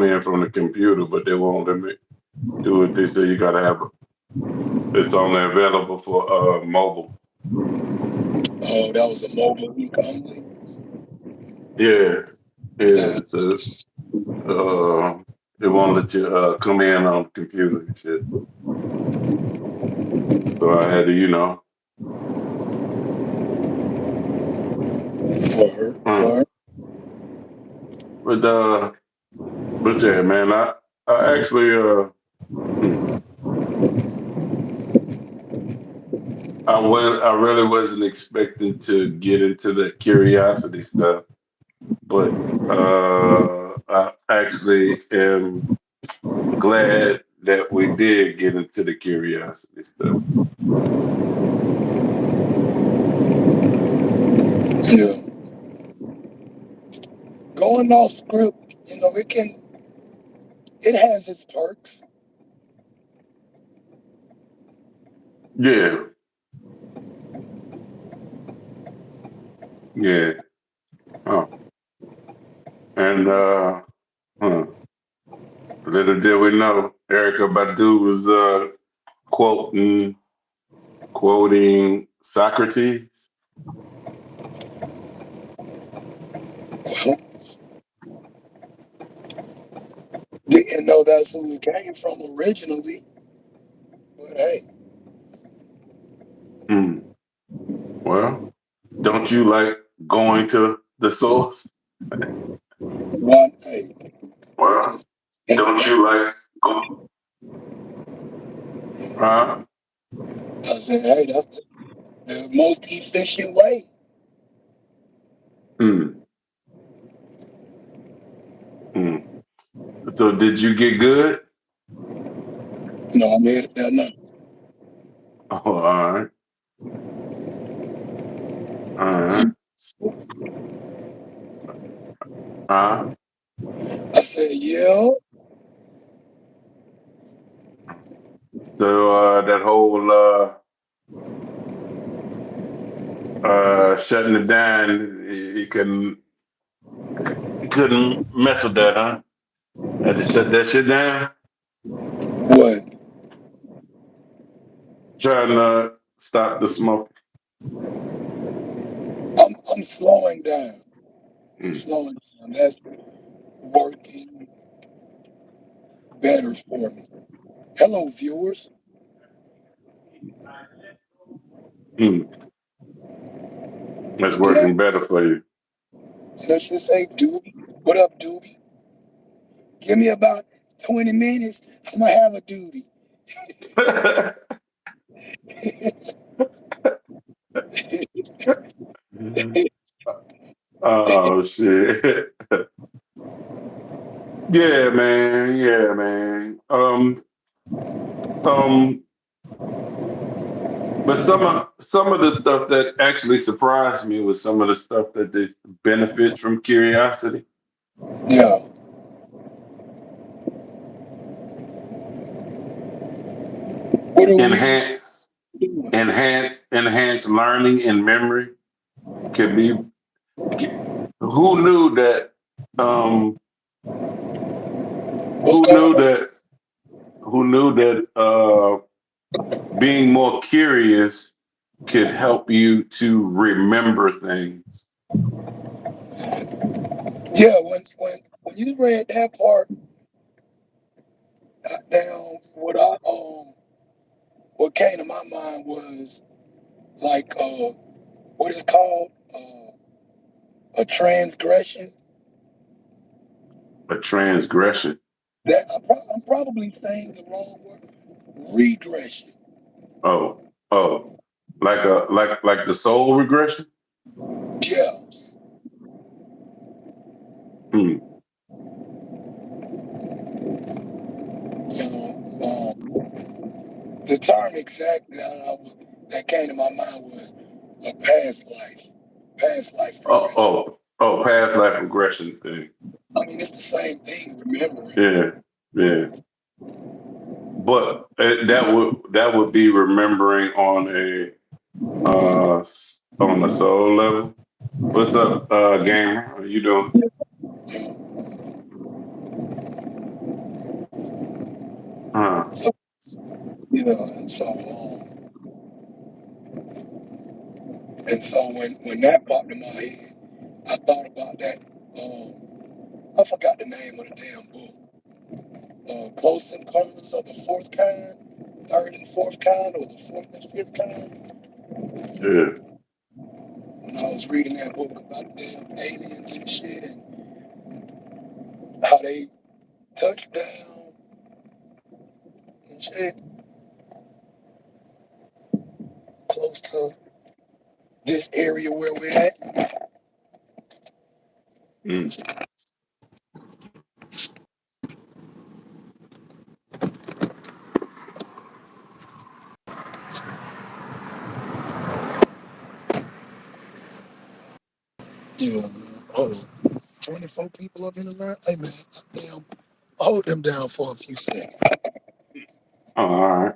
come in from the computer, but they won't let me do it. They say you gotta have it's only available for mobile. Oh, that was a mobile week only. Yeah, Uh, yeah. So uh, it won't let you come in on the computer and shit. So I had to, word, uh, word. but uh, but yeah, man, I actually hmm, I really wasn't expecting to get into the curiosity stuff, but I actually am glad that we did get into the curiosity stuff. Yeah, going off script, it has its perks. Yeah, yeah. Oh, and huh, little did we know, Erica Badu was quoting quoting Socrates. Didn't know that's who it came from originally, but hey, Hmm. Well, don't you like going to the source? one, hey, Well, don't you like go? Huh? I said, hey, that's the most efficient way. Hmm. Hmm. So did you get good? No, I made it that night. Oh, all right. All right. Huh? I said, yeah, So that whole shutting it down, you couldn't mess with that, huh? Had to shut that shit down. what? Trying to stop the smoke. I'm slowing down. I'm Mm. slowing down. That's working better for me. Hello, viewers. Mm. That's Yeah, working better for you. let's just say Doobie. What up, Doobie? Give me about 20 minutes. I'm gonna have a duty. Oh shit. Yeah, man. Yeah, man. Um, but some of the stuff that actually surprised me was some of the stuff that they benefits from curiosity. Yeah. What are we Enhance, doing? enhance learning and memory can be. Who knew that? Um, What's who going knew on? that? Who knew that? Being more curious could help you to remember things. Yeah, when you read that part down, what came to my mind was like what is called a transgression. A transgression. I'm probably saying the wrong word. Regression. Oh, oh, like the soul regression. Yeah. Hmm. The term exactly that came to my mind was a past life Oh, regression. oh, past life regression thing. I mean, it's the same thing, remembering. Yeah, yeah. But that would be remembering on a soul level. What's up, gamer? How you doing? So yeah, and so when that popped in my head, I thought about that. I forgot the name of the damn book. Close Encounters of the Fourth Kind, Third and Fourth Kind, or the Fourth and Fifth Kind. yeah. When I was reading that book about the damn aliens and shit, and how they touched down and shit close to this area where we're at. Mm. Yeah, man. Hold on. 24 people up in the night. Hey, man, damn, hold them down for a few seconds. Oh, all right.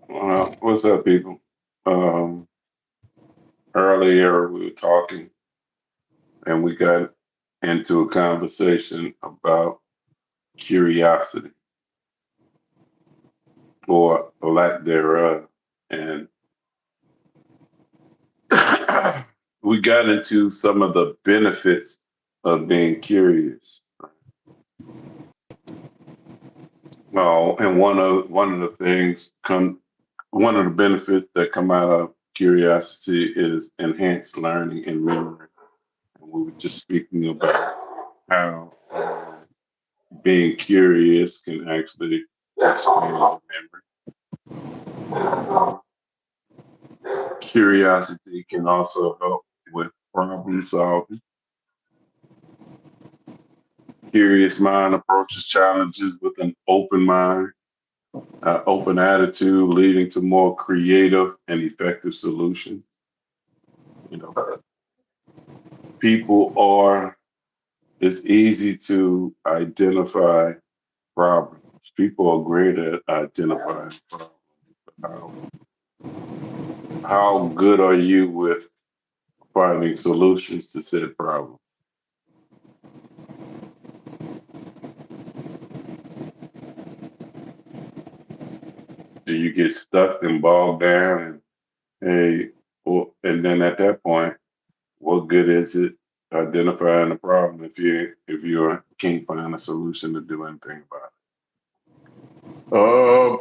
Well, what's up, people? Um, Earlier we were talking and we got into a conversation about curiosity or lack thereof. And we got into some of the benefits of being curious. Well, and one of the things come one of the benefits that come out of curiosity is enhanced learning and memory. And we were just speaking about how being curious can actually expand your memory. Curiosity can also help with problem solving. Curious mind approaches challenges with an open mind, open attitude, leading to more creative and effective solutions. You know, people are. It's easy to identify problems. People are great at identifying problems. How, how good are you with finding solutions to said problem? Do you get stuck and bogged down and hey, well, and then at that point, what good is it identifying the problem if you can't find a solution to do anything about it?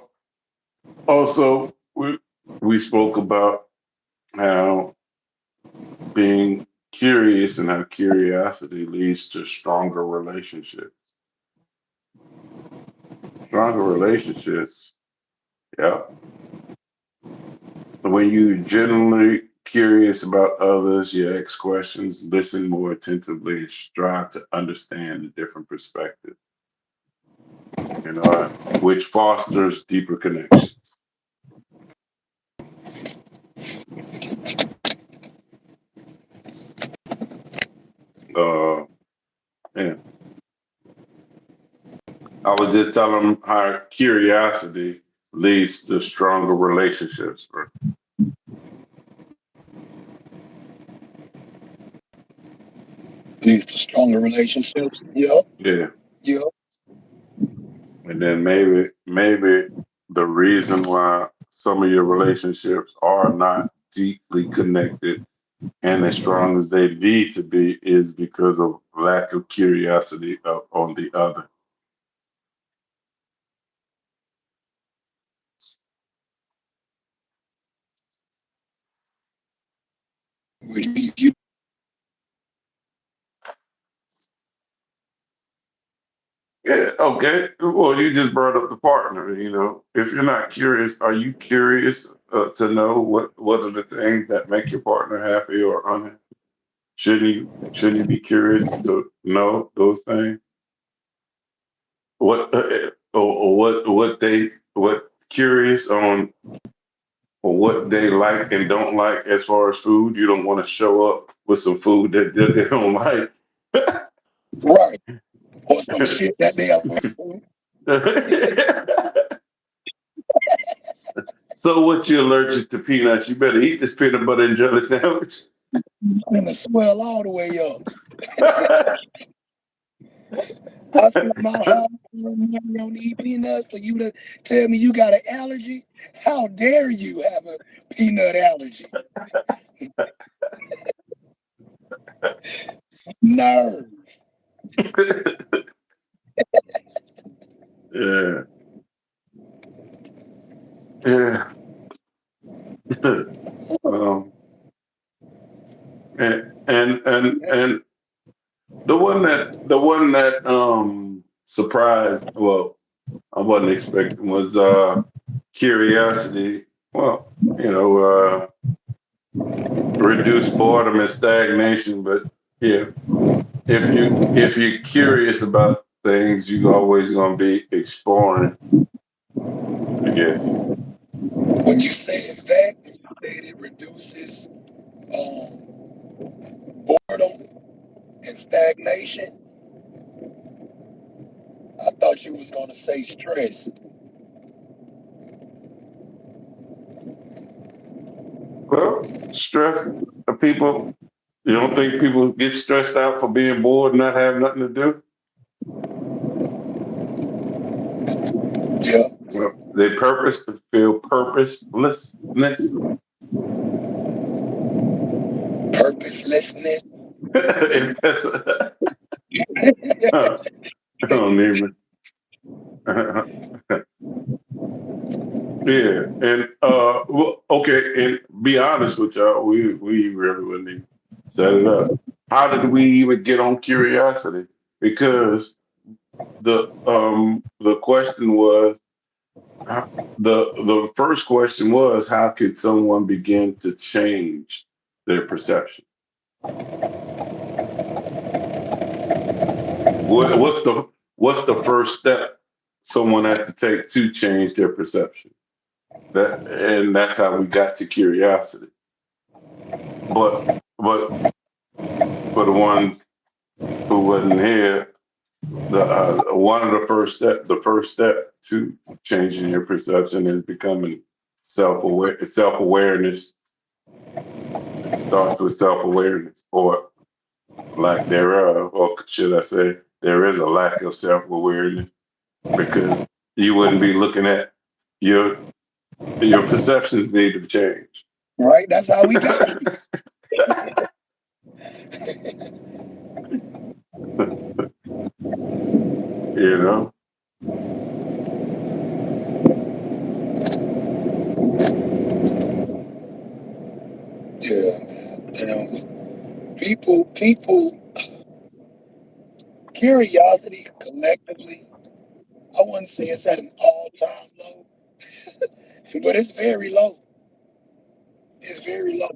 Also, we spoke about how being curious and how curiosity leads to stronger relationships. Stronger relationships, yeah. When you genuinely curious about others, you ask questions, listen more attentively, and strive to understand the different perspectives, which fosters deeper connections. Uh, yeah. I was just telling them how curiosity leads to stronger relationships. Right? Leads to stronger relationships. Yep. Yeah. Yep. And then maybe the reason why some of your relationships are not deeply connected and as strong as they need to be is because of lack of curiosity on the other. Which means you Yeah, okay. Well, you just brought up the partner. If you're not curious, are you curious to know what are the things that make your partner happy or unhappy? Shouldn't you be curious to know those things? Or what curious on or what they like and don't like as far as food. You don't want to show up with some food that they don't like. right. Or some shit that they are So what, you allergic to peanuts? You better eat this peanut butter and jelly sandwich. gonna swell all the way up. I spent my hard money on these peanuts for you to tell me you got an allergy. How dare you have a peanut allergy? Nerve. Yeah, yeah. um, and the one that surprised, well, I wasn't expecting, was curiosity. Well, reduce boredom and stagnation, but yeah, if you're curious about things, you always gonna be exploring, I guess. When you said that, when you said it reduces boredom and stagnation, I thought you was gonna say stress. Well, stress people. You don't think people get stressed out for being bored and not have nothing to do? Yeah, Well, they purpose to feel purposelessness. purposelessness. If that's I don't even. Yeah, and well, okay, and be honest with y'all, we really wouldn't even set it up. How did we even get on curiosity? Because the question was the first question was, how could someone begin to change their perception? What's the first step someone has to take to change their perception? And that's how we got to curiosity. But for the ones who wasn't here, one of the first step to changing your perception is becoming self-aware. Self-awareness starts with self-awareness, or lack thereof, or should I say, there is a lack of self-awareness because you wouldn't be looking at your your perceptions need to change. Right? That's how we got here. You know. Yeah, man. People, curiosity collectively, I wouldn't say it's at an all-time low, but it's very low. It's very low.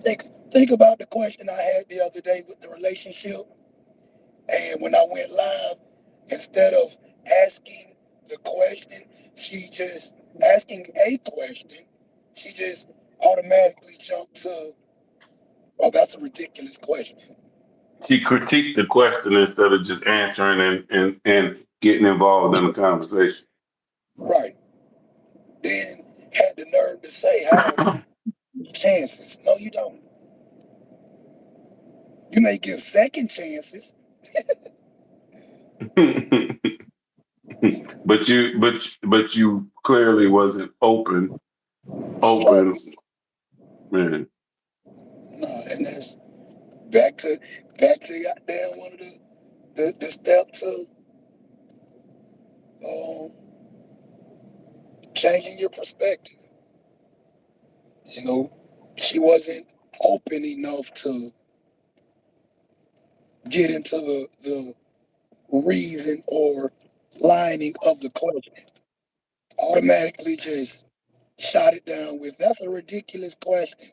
Think think about the question I had the other day with the relationship, and when I went live, instead of asking the question, she just asking a question, she just automatically jumped to, "Oh, that's a ridiculous question." She critiqued the question instead of just answering and getting involved in the conversation. Right. Then had the nerve to say how chances. No, you don't. You may give second chances. but you clearly wasn't open, First, man. no, and that's back to goddamn one of the steps of um, changing your perspective. You know, she wasn't open enough to get into the reason or lining of the question. Automatically just shot it down with, "That's a ridiculous question."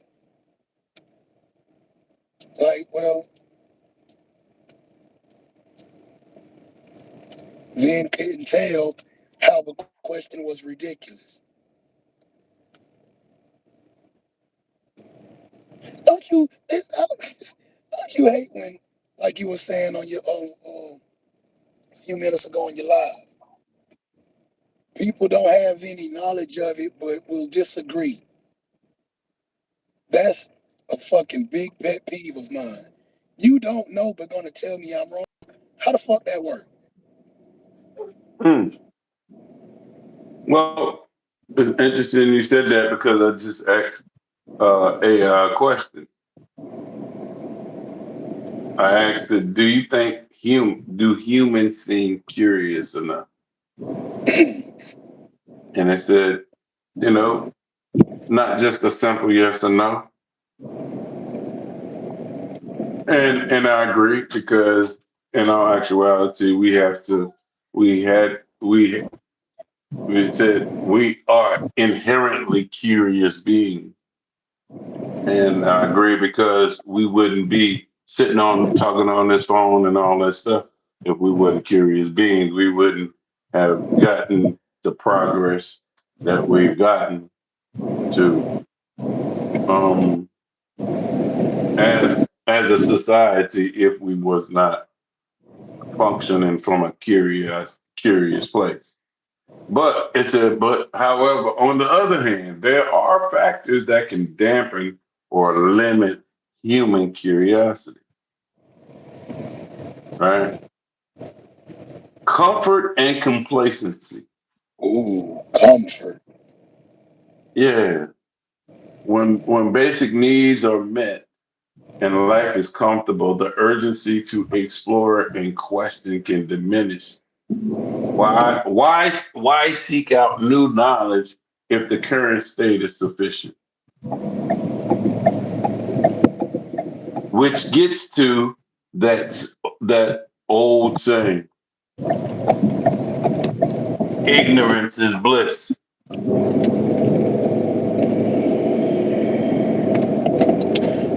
Like, well, then couldn't tell how the question was ridiculous. Don't you hate when, like you were saying on your own a few minutes ago on your live, people don't have any knowledge of it but will disagree. That's a fucking big pet peeve of mine. You don't know but gonna tell me I'm wrong. How the fuck that work? Hmm. Well, it's interesting you said that because I just asked a question. I asked it, do you think do humans seem curious enough? And it said, you know, not just a simple yes or no. And I agree because in all actuality, we had we said we are inherently curious beings. And I agree because we wouldn't be sitting on talking on this phone and all that stuff if we weren't curious beings. We wouldn't have gotten the progress that we've gotten to um as a society if we was not functioning from a curious place. But but however, on the other hand, there are factors that can dampen or limit human curiosity, right? Comfort and complacency. Ooh, comfort. Yeah. When basic needs are met and life is comfortable, the urgency to explore and question can diminish. Why seek out new knowledge if the current state is sufficient? Which gets to that old saying, ignorance is bliss.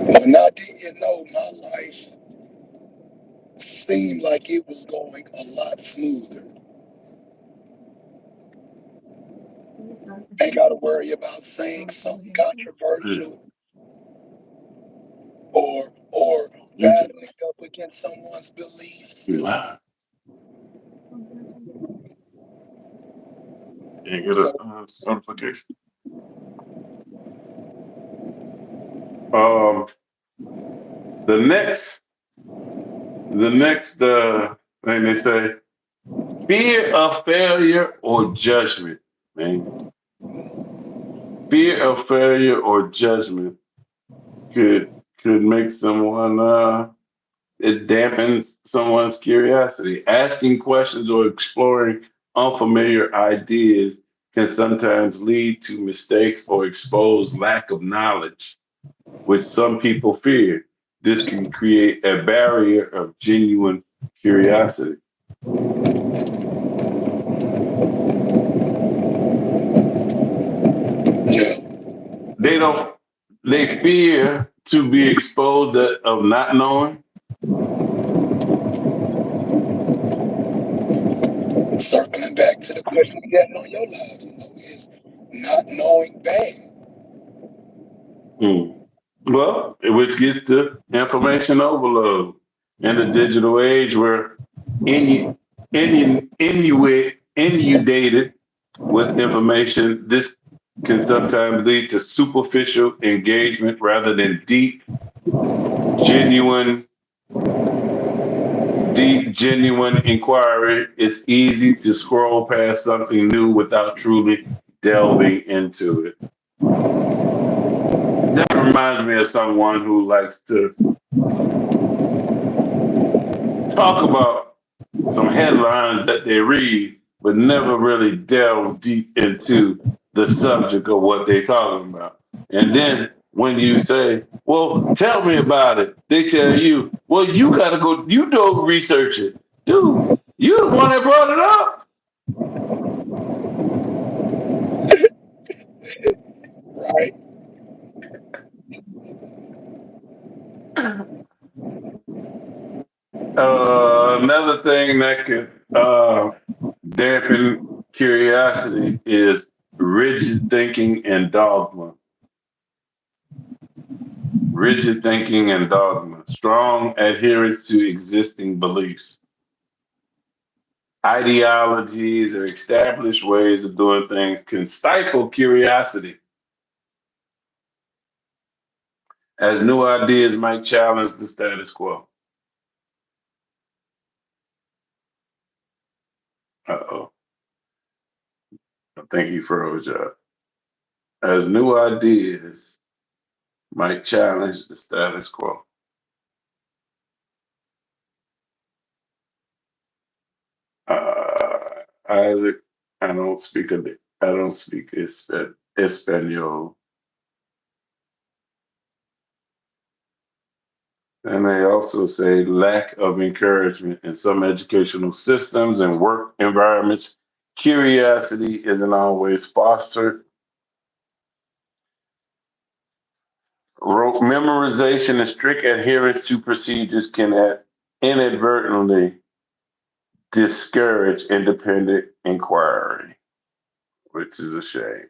When I didn't know, my life seemed like it was going a lot smoother. Ain't got to worry about saying something controversial or You battling up against someone's belief system. can't get a So notification. Um, the next the next thing they say, fear of failure or judgment, man. Fear of failure or judgment could could make someone it dampens someone's curiosity. Asking questions or exploring unfamiliar ideas can sometimes lead to mistakes or expose lack of knowledge, which some people fear. This can create a barrier of genuine curiosity. yeah, They don't, they fear to be exposed of not knowing. circling back to the question you got on your live, is not knowing bad. Hmm. Well, which gets to information overload in the digital age where any inundated with information, this can sometimes lead to superficial engagement rather than genuine, genuine inquiry. It's easy to scroll past something new without truly delving into it. That reminds me of someone who likes to talk about some headlines that they read, but never really delve deep into the subject of what they're talking about. And then when you say, well, tell me about it, they tell you, well, you got to go, you don't research it. Dude, you're the one that brought it up. Right? Another thing that could dampen curiosity is rigid thinking and dogma. Rigid thinking and dogma, strong adherence to existing beliefs, ideologies, or established ways of doing things can stifle curiosity, as new ideas might challenge the status quo. Uh-oh. I think he froze up. As new ideas might challenge the status quo. Isaac, I don't speak Espanol. And they also say lack of encouragement in some educational systems and work environments. Curiosity isn't always fostered. Memorization and strict adherence to procedures can inadvertently discourage independent inquiry, which is a shame.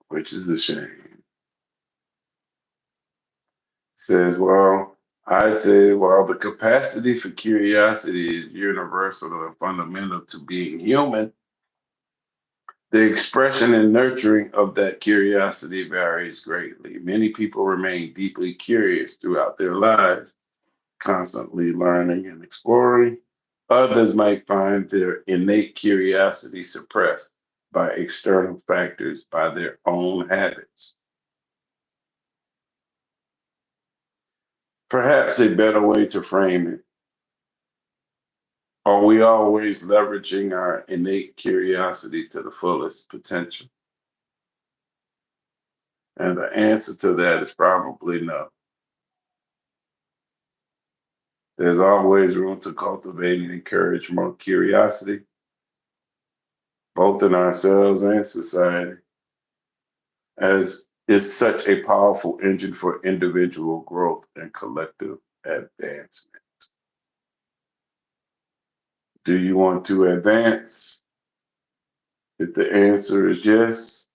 Which is a shame. Says, well, I'd say while the capacity for curiosity is universal and fundamental to being human, the expression and nurturing of that curiosity varies greatly. Many people remain deeply curious throughout their lives, constantly learning and exploring. Others might find their innate curiosity suppressed by external factors, by their own habits. Perhaps a better way to frame it: are we always leveraging our innate curiosity to the fullest potential? And the answer to that is probably no. There's always room to cultivate and encourage more curiosity, both in ourselves and society, as is such a powerful engine for individual growth and collective advancement. Do you want to advance? If the answer is yes,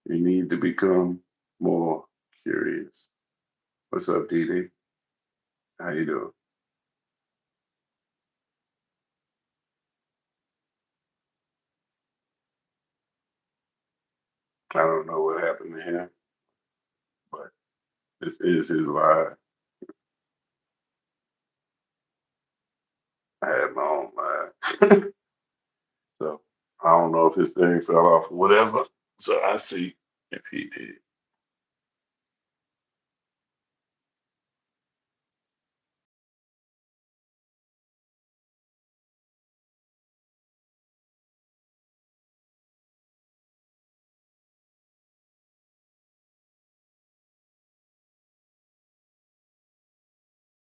you need to become more curious. What's up, DD? How you doing? I don't know what happened to him, but this is his live. I had my own live. So I don't know if his thing fell off or whatever. So I see if he did.